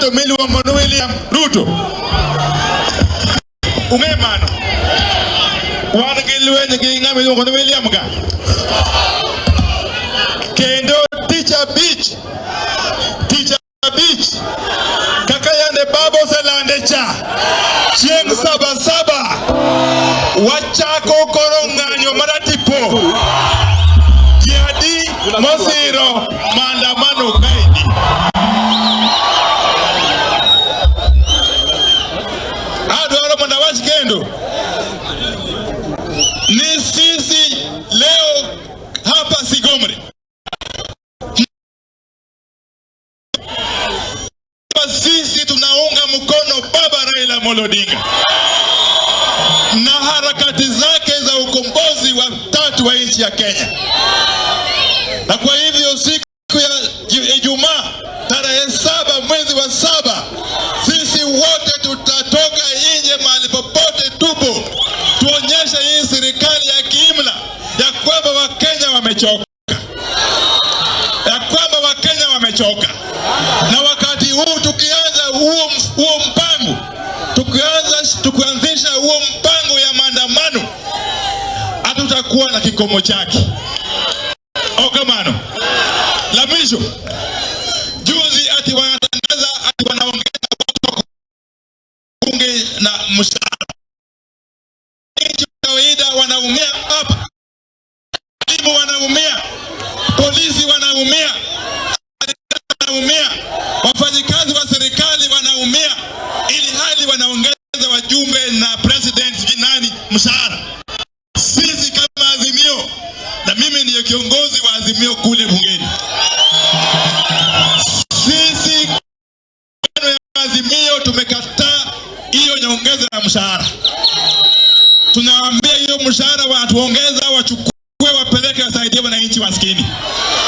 Ruto mili wa Mono William Ruto ungemano wana kilwe nyingi ngami wa Mono William ga kendo teacher beach kakayande babo selande cha chieng saba wachako koronganyo maratipo jadi mosiro maandamano kaidi adwaro mandawachi kendo ni sisi leo hapa Sigomri sisi tunaunga mkono baba Raila Amolo Odinga na harakati zake za ukombozi wa tatu wa nchi ya Kenya. Na kwa hivyo siku ya Ijumaa tarehe 7 mwezi wa 7 sisi wote tutatoka nje mahali popote tupo, tuonyeshe hii serikali ya kiimla ya kwamba Wakenya wamechoka, na wakati huu tukianza huo mpango, tukianzisha huo mpango ya maandamano, hatutakuwa na kikomo chake. Okamano la mwisho, juzi ati wanatangaza ati wanaongeza watu bunge na mshahara. Nchi kawaida wanaumia hapa, walimu wanaumia, polisi wanaumia, wafanyikazi wa serikali wanaumia, ili hali wanaongeza wajumbe na president jinani mshahara. Sisi kama Azimio, na mimi ndiye kiongozi wa Azimio kule bungeni, sisi kama Azimio tumekataa hiyo nyongeza ya mshahara. Tunawaambia hiyo mshahara watuongeza wachukue wapeleke wasaidie wananchi maskini.